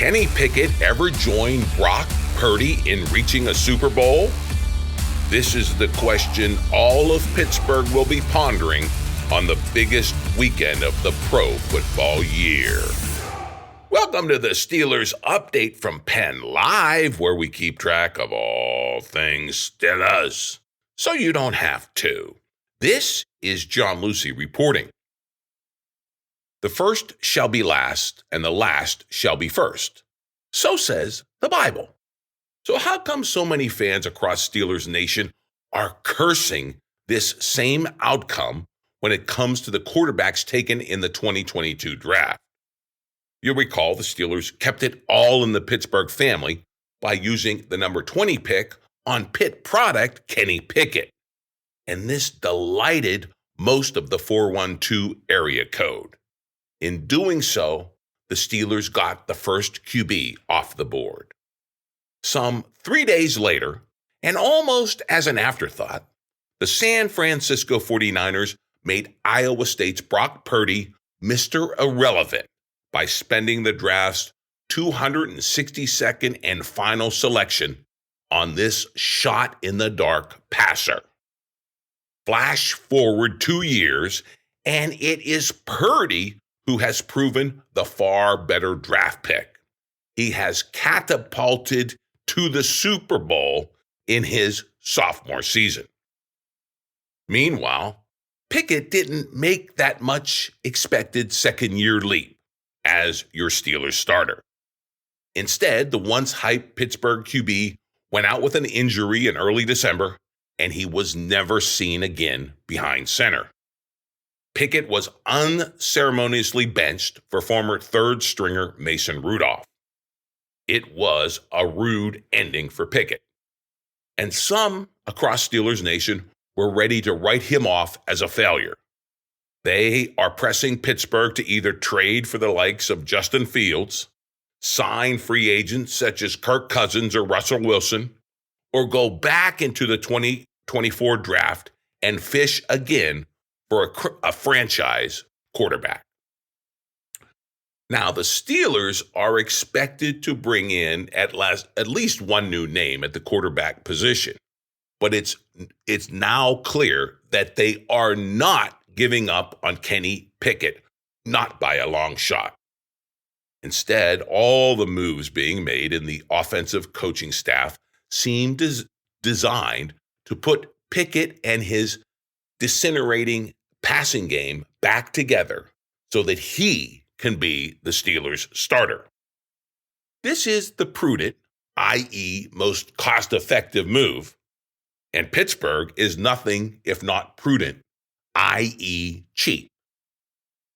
Kenny Pickett ever join Brock Purdy in reaching a Super Bowl? This is the question all of Pittsburgh will be pondering on the biggest weekend of the pro football year. Welcome to the Steelers update from PennLive, where we keep track of all things Steelers, so you don't have to. This is John Lucy reporting. The first shall be last, and the last shall be first. So says the Bible. So how come so many fans across Steelers Nation are cursing this same outcome when it comes to the quarterbacks taken in the 2022 draft? You'll recall the Steelers kept it all in the Pittsburgh family by using the number 20 pick on Pitt product Kenny Pickett. And this delighted most of the 412 area code. In doing so, the Steelers got the first QB off the board. Some 3 days later, and almost as an afterthought, the San Francisco 49ers made Iowa State's Brock Purdy Mr. Irrelevant by spending the draft's 262nd and final selection on this shot-in-the-dark passer. Flash forward 2 years, and it is Purdy who has proven the far better draft pick. He has catapulted to the Super Bowl in his sophomore season. Meanwhile, Pickett didn't make that much expected second-year leap as your Steelers starter. Instead, the once-hyped Pittsburgh QB went out with an injury in early December, and he was never seen again behind center. Pickett was unceremoniously benched for former third-stringer Mason Rudolph. It was a rude ending for Pickett. And some across Steelers Nation were ready to write him off as a failure. They are pressing Pittsburgh to either trade for the likes of Justin Fields, sign free agents such as Kirk Cousins or Russell Wilson, or go back into the 2024 draft and fish again for a franchise quarterback. Now, the Steelers are expected to bring in at least one new name at the quarterback position, but it's now clear that they are not giving up on Kenny Pickett, not by a long shot. Instead, all the moves being made in the offensive coaching staff seem designed to put Pickett and his disintegrating passing game back together so that he can be the Steelers' starter. This is the prudent, i.e. most cost-effective move, and Pittsburgh is nothing if not prudent, i.e. cheap.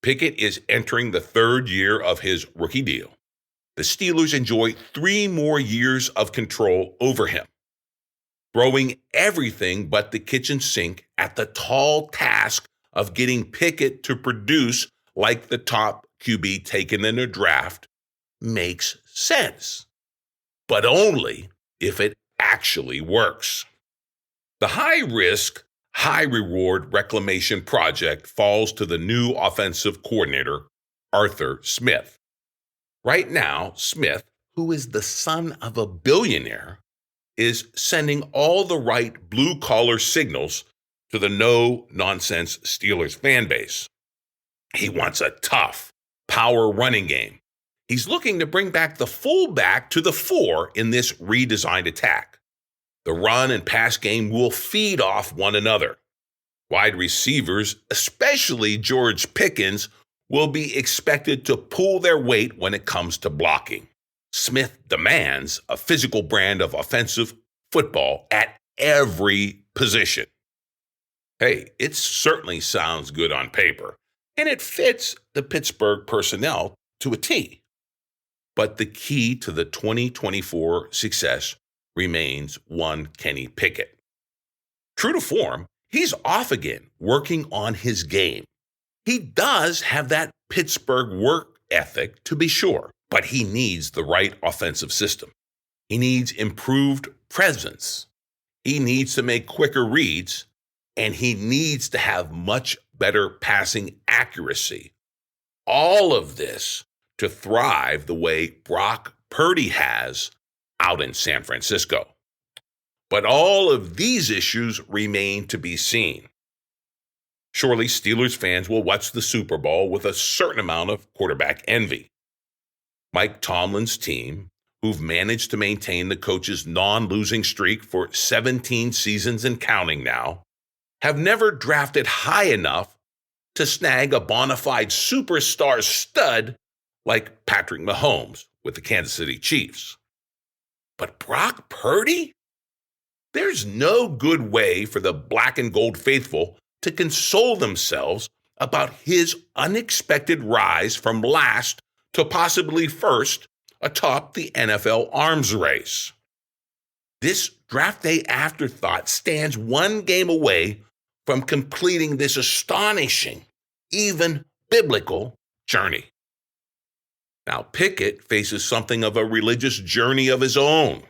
Pickett is entering the third year of his rookie deal. The Steelers enjoy 3 more years of control over him, throwing everything but the kitchen sink at the tall task of getting Pickett to produce like the top QB taken in a draft makes sense, but only if it actually works. The high-risk, high-reward reclamation project falls to the new offensive coordinator, Arthur Smith. Right now, Smith, who is the son of a billionaire, is sending all the right blue-collar signals to the no-nonsense Steelers fan base. He wants a tough, power running game. He's looking to bring back the fullback to the fore in this redesigned attack. The run and pass game will feed off one another. Wide receivers, especially George Pickens, will be expected to pull their weight when it comes to blocking. Smith demands a physical brand of offensive football at every position. Hey, it certainly sounds good on paper, and it fits the Pittsburgh personnel to a T. But the key to the 2024 success remains one Kenny Pickett. True to form, he's off again, working on his game. He does have that Pittsburgh work ethic, to be sure, but he needs the right offensive system. He needs improved presence. He needs to make quicker reads, and he needs to have much better passing accuracy. All of this to thrive the way Brock Purdy has out in San Francisco. But all of these issues remain to be seen. Surely Steelers fans will watch the Super Bowl with a certain amount of quarterback envy. Mike Tomlin's team, who've managed to maintain the coach's non-losing streak for 17 seasons and counting now, have never drafted high enough to snag a bona fide superstar stud like Patrick Mahomes with the Kansas City Chiefs. But Brock Purdy? There's no good way for the black and gold faithful to console themselves about his unexpected rise from last to possibly first atop the NFL arms race. This draft day afterthought stands one game away from completing this astonishing, even biblical journey. Now, Pickett faces something of a religious journey of his own.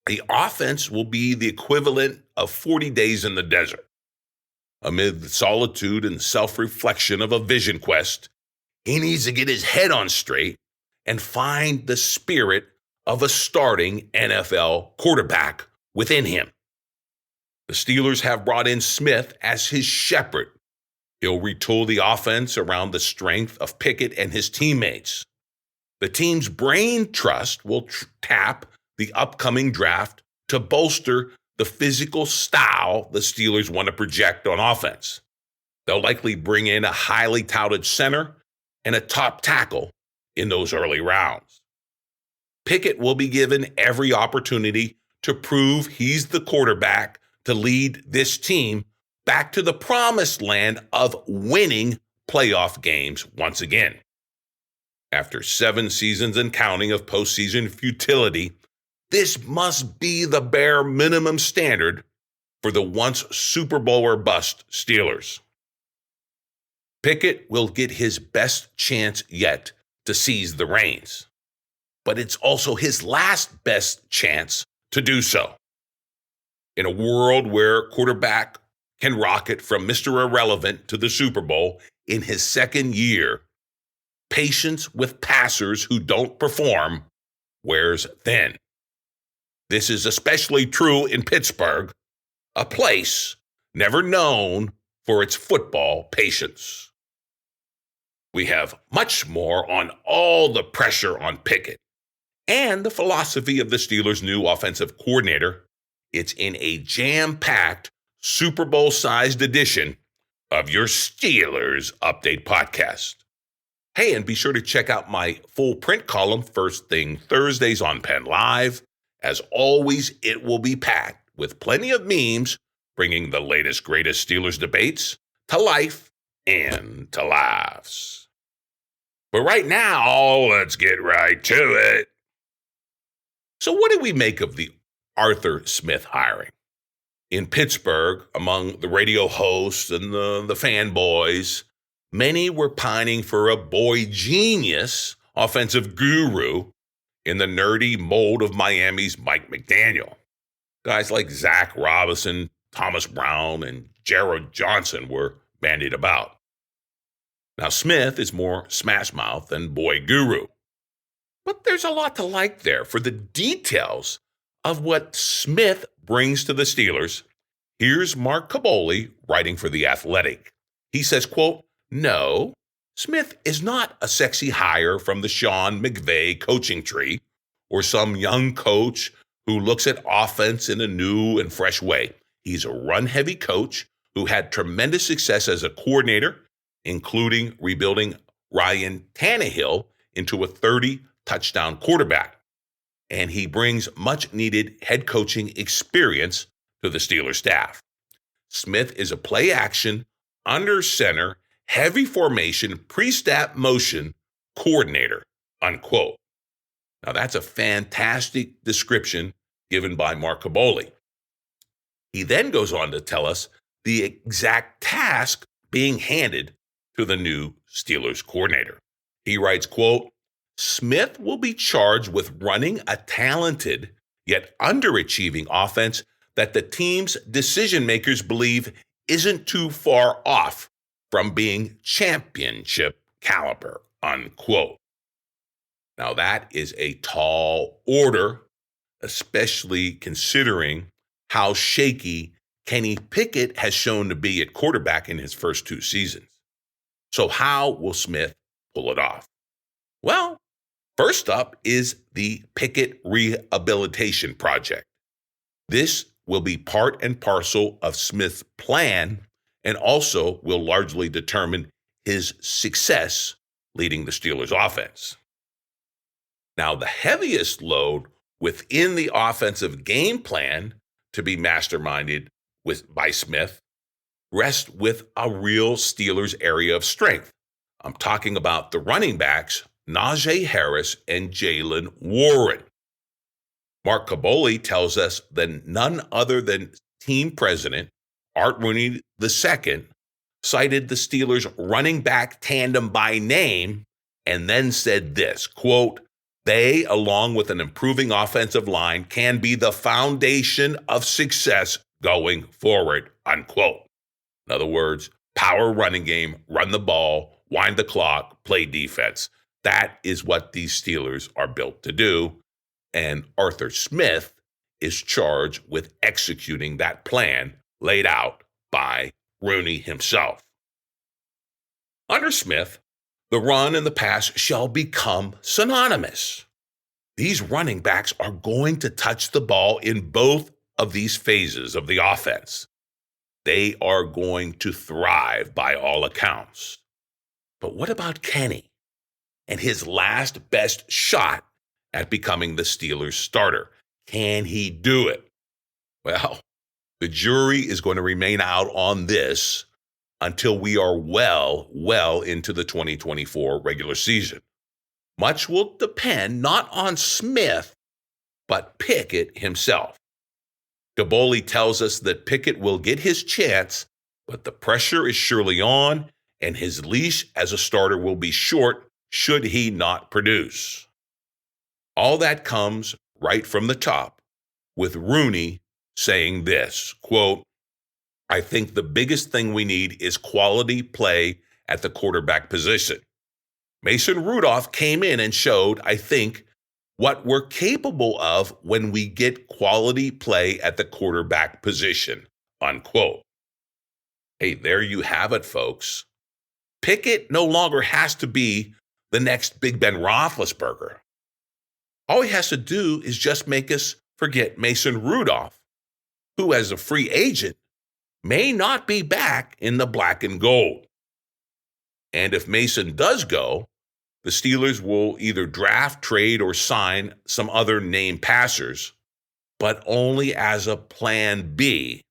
The offense will be the equivalent of 40 days in the desert. Amid the solitude and self-reflection of a vision quest, he needs to get his head on straight and find the spirit of a starting NFL quarterback within him. The Steelers have brought in Smith as his shepherd. He'll retool the offense around the strength of Pickett and his teammates. The team's brain trust will tap the upcoming draft to bolster the physical style the Steelers want to project on offense. They'll likely bring in a highly touted center and a top tackle in those early rounds. Pickett will be given every opportunity to prove he's the quarterback to lead this team back to the promised land of winning playoff games once again. After 7 seasons and counting of postseason futility, this must be the bare minimum standard for the once Super Bowl or bust Steelers. Pickett will get his best chance yet to seize the reins, but it's also his last best chance to do so. In a world where quarterback can rocket from Mr. Irrelevant to the Super Bowl in his second year, patience with passers who don't perform wears thin. This is especially true in Pittsburgh, a place never known for its football patience. We have much more on all the pressure on Pickett and the philosophy of the Steelers' new offensive coordinator. It's in a jam-packed Super Bowl-sized edition of your Steelers Update podcast. Hey, and be sure to check out my full print column first thing Thursdays on PennLive. As always, it will be packed with plenty of memes, bringing the latest, greatest Steelers debates to life and to laughs. But right now, let's get right to it. So what do we make of the Arthur Smith hiring? In Pittsburgh, among the radio hosts and the fanboys, many were pining for a boy genius offensive guru in the nerdy mold of Miami's Mike McDaniel. Guys like Zach Robinson, Thomas Brown, and Gerald Johnson were bandied about. Now, Smith is more smash mouth than boy guru. But there's a lot to like there. For the details of what Smith brings to the Steelers, here's Mark Caboli writing for The Athletic. He says, quote, "No, Smith is not a sexy hire from the Sean McVay coaching tree or some young coach who looks at offense in a new and fresh way. He's a run-heavy coach who had tremendous success as a coordinator, including rebuilding Ryan Tannehill into a 30-touchdown quarterback. And he brings much-needed head coaching experience to the Steelers staff. Smith is a play-action, under-center, heavy formation, pre-snap motion coordinator," unquote. Now, that's a fantastic description given by Mark Caboli. He then goes on to tell us the exact task being handed to the new Steelers coordinator. He writes, quote, "Smith will be charged with running a talented yet underachieving offense that the team's decision makers believe isn't too far off from being championship caliber," unquote. Now, that is a tall order, especially considering how shaky Kenny Pickett has shown to be at quarterback in his first 2 seasons. So, how will Smith pull it off? Well, first up is the Pickett Rehabilitation Project. This will be part and parcel of Smith's plan and also will largely determine his success leading the Steelers' offense. Now, the heaviest load within the offensive game plan to be masterminded by Smith rests with a real Steelers area of strength. I'm talking about the running backs, Najee Harris and Jaylen Warren. Mark Caboli tells us that none other than team president Art Rooney II cited the Steelers' running back tandem by name and then said this, quote, "They, along with an improving offensive line, can be the foundation of success going forward," unquote. In other words, power running game, run the ball, wind the clock, play defense. That is what these Steelers are built to do. And Arthur Smith is charged with executing that plan laid out by Rooney himself. Under Smith, the run and the pass shall become synonymous. These running backs are going to touch the ball in both of these phases of the offense. They are going to thrive by all accounts. But what about Kenny and his last best shot at becoming the Steelers' starter? Can he do it? Well, the jury is going to remain out on this until we are well into the 2024 regular season. Much will depend not on Smith, but Pickett himself. Caboli tells us that Pickett will get his chance, but the pressure is surely on, and his leash as a starter will be short should he not produce. All that comes right from the top, with Rooney saying this, quote, "I think the biggest thing we need is quality play at the quarterback position. Mason Rudolph came in and showed, I think, what we're capable of when we get quality play at the quarterback position," unquote. Hey, there you have it, folks. Pickett no longer has to be the next Big Ben Roethlisberger. All he has to do is just make us forget Mason Rudolph, who as a free agent may not be back in the black and gold. And if Mason does go, the Steelers will either draft, trade, or sign some other named passers, but only as a plan B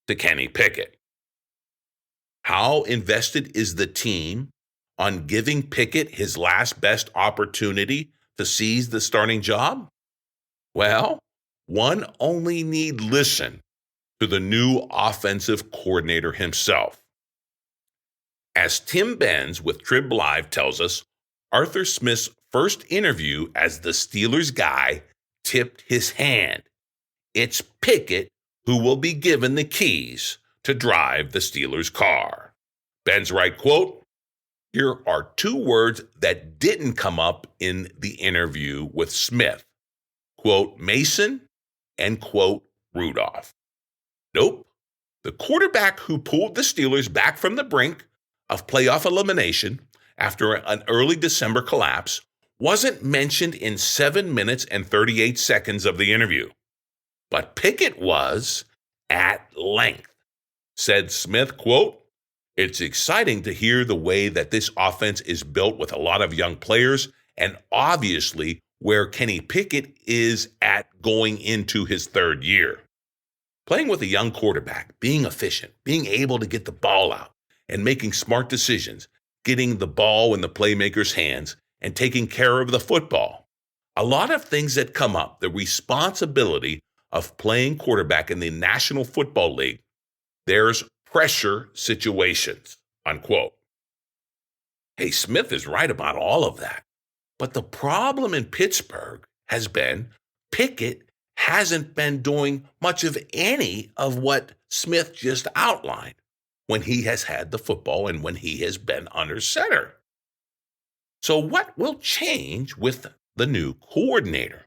to Kenny Pickett. How invested is the team on giving Pickett his last best opportunity to seize the starting job? Well, one only need listen to the new offensive coordinator himself. As Tim Benz with Trib Live tells us, Arthur Smith's first interview as the Steelers guy tipped his hand. It's Pickett who will be given the keys to drive the Steelers' car. Ben's right, quote, "Here are two words that didn't come up in the interview with Smith, quote, Mason and quote, Rudolph. Nope. The quarterback who pulled the Steelers back from the brink of playoff elimination after an early December collapse wasn't mentioned in 7 minutes and 38 seconds of the interview. But Pickett was at length," said Smith, quote, "It's exciting to hear the way that this offense is built with a lot of young players and obviously where Kenny Pickett is at going into his third year. Playing with a young quarterback, being efficient, being able to get the ball out and making smart decisions, getting the ball in the playmaker's hands and taking care of the football. A lot of things that come up, the responsibility of playing quarterback in the National Football League, there's pressure situations," unquote. Hey, Smith is right about all of that. But the problem in Pittsburgh has been Pickett hasn't been doing much of any of what Smith just outlined when he has had the football and when he has been under center. So what will change with the new coordinator?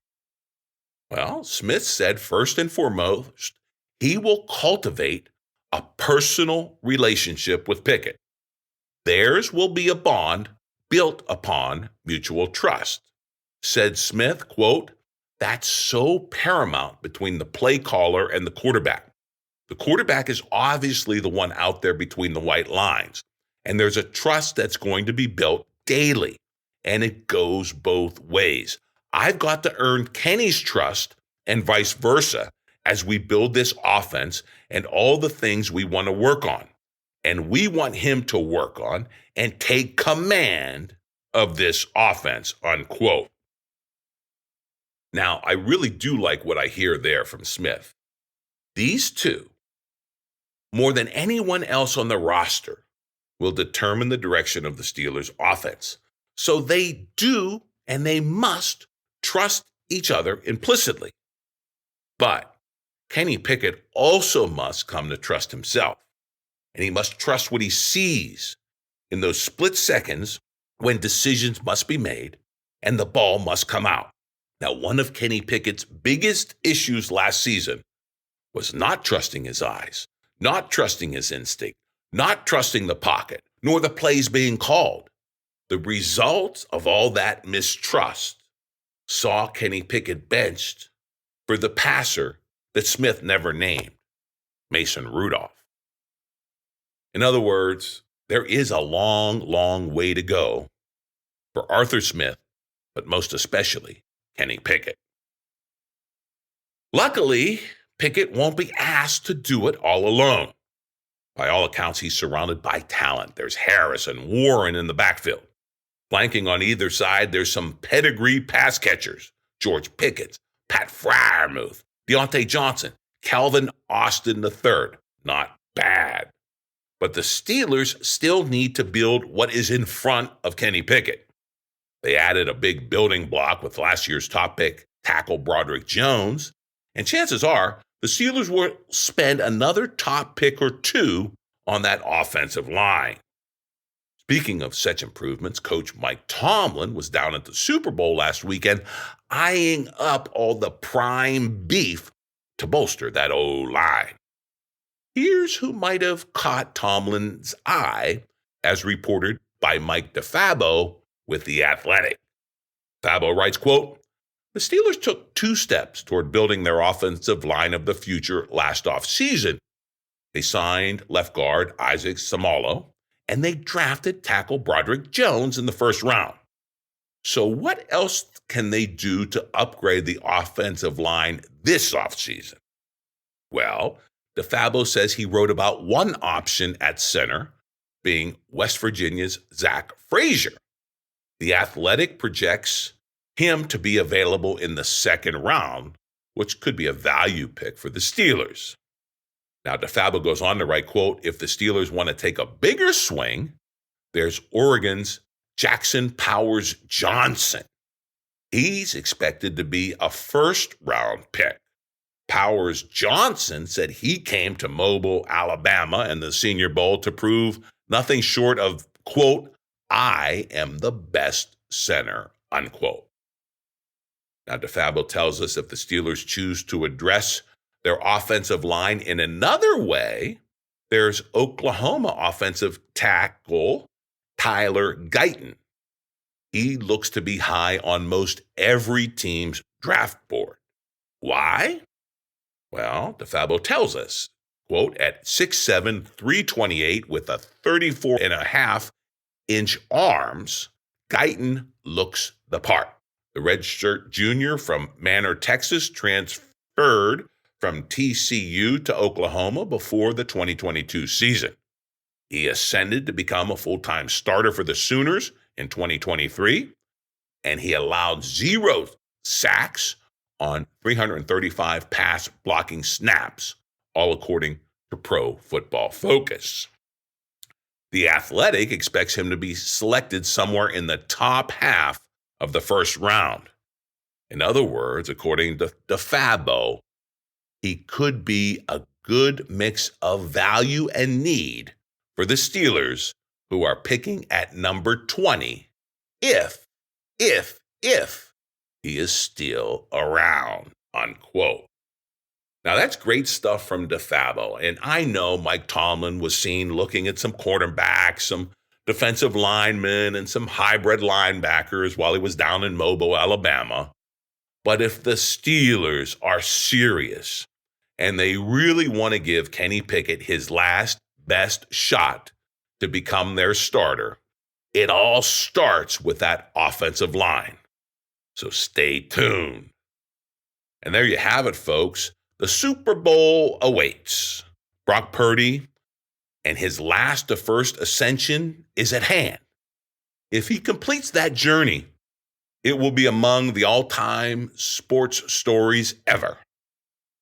Well, Smith said first and foremost, he will cultivate a personal relationship with Pickett. Theirs will be a bond built upon mutual trust. Said Smith, quote, that's so paramount between the play caller and the quarterback. The quarterback is obviously the one out there between the white lines, and there's a trust that's going to be built daily, and it goes both ways. I've got to earn Kenny's trust and vice versa as we build this offense and all the things we want to work on. And we want him to work on and take command of this offense, unquote. Now, I really do like what I hear there from Smith. These two, more than anyone else on the roster, will determine the direction of the Steelers' offense. So they do and they must trust each other implicitly. But Kenny Pickett also must come to trust himself. And he must trust what he sees in those split seconds when decisions must be made and the ball must come out. Now, one of Kenny Pickett's biggest issues last season was not trusting his eyes, not trusting his instinct, not trusting the pocket, nor the plays being called. The result of all that mistrust saw Kenny Pickett benched for the passer that Smith never named, Mason Rudolph. In other words, there is a long, long way to go for Arthur Smith, but most especially Kenny Pickett. Luckily, Pickett won't be asked to do it all alone. By all accounts, he's surrounded by talent. There's Harris and Warren in the backfield. Flanking on either side, there's some pedigree pass catchers. George Pickens, Pat Freiermuth, Deontay Johnson, Calvin Austin III. Not bad. But the Steelers still need to build what is in front of Kenny Pickett. They added a big building block with last year's top pick, tackle Broderick Jones, and chances are the Steelers will spend another top pick or two on that offensive line. Speaking of such improvements, Coach Mike Tomlin was down at the Super Bowl last weekend eyeing up all the prime beef to bolster that O-line. Here's who might have caught Tomlin's eye, as reported by Mike DeFabo with The Athletic. Fabo writes, quote, the Steelers took 2 steps toward building their offensive line of the future last offseason. They signed left guard Isaac Seumalo, and they drafted tackle Broderick Jones in the first round. So what else can they do to upgrade the offensive line this offseason? Well, DeFabo says he wrote about one option at center, being West Virginia's Zach Frazier. The Athletic projects him to be available in the second round, which could be a value pick for the Steelers. Now, DeFabo goes on to write, quote, if the Steelers want to take a bigger swing, there's Oregon's Jackson Powers Johnson. He's expected to be a first-round pick. Powers Johnson said he came to Mobile, Alabama, and the Senior Bowl to prove nothing short of, quote, I am the best center, unquote. Now, DeFabo tells us if the Steelers choose to address their offensive line in another way, there's Oklahoma offensive tackle Tyler Guyton. He looks to be high on most every team's draft board. Why? Well, DeFabo tells us, quote, at 6'7", 328 with a 34.5-inch arms, Guyton looks the part. The redshirt junior from Manor, Texas, transferred from TCU to Oklahoma before the 2022 season. He ascended to become a full-time starter for the Sooners in 2023, and he allowed 0 sacks on 335 pass blocking snaps, all according to Pro Football Focus. The Athletic expects him to be selected somewhere in the top half of the first round. In other words, according to DeFabo, he could be a good mix of value and need for the Steelers, who are picking at number 20 if he is still around, unquote. Now, that's great stuff from DeFabo. And I know Mike Tomlin was seen looking at some quarterbacks, some defensive linemen, and some hybrid linebackers while he was down in Mobile, Alabama. But if the Steelers are serious and they really want to give Kenny Pickett his last best shot to become their starter, it all starts with that offensive line. So stay tuned. And there you have it, folks. The Super Bowl awaits. Brock Purdy and his last to first ascension is at hand. If he completes that journey, it will be among the all-time sports stories ever.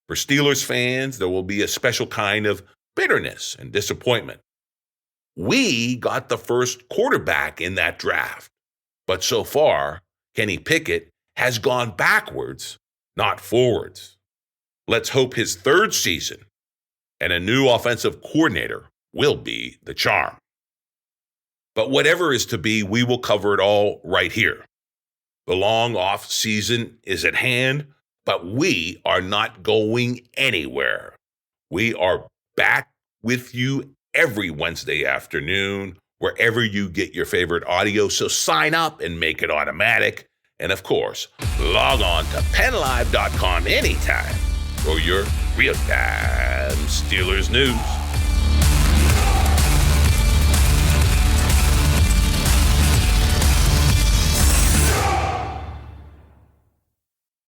For Steelers fans, there will be a special kind of bitterness and disappointment. We got the first quarterback in that draft, but so far, Kenny Pickett has gone backwards, not forwards. Let's hope his third season and a new offensive coordinator will be the charm. But whatever is to be, we will cover it all right here. The long off season is at hand, but we are not going anywhere. We are back with you every Wednesday afternoon, wherever you get your favorite audio. So sign up and make it automatic. And of course, log on to PennLive.com anytime for your real-time Steelers news.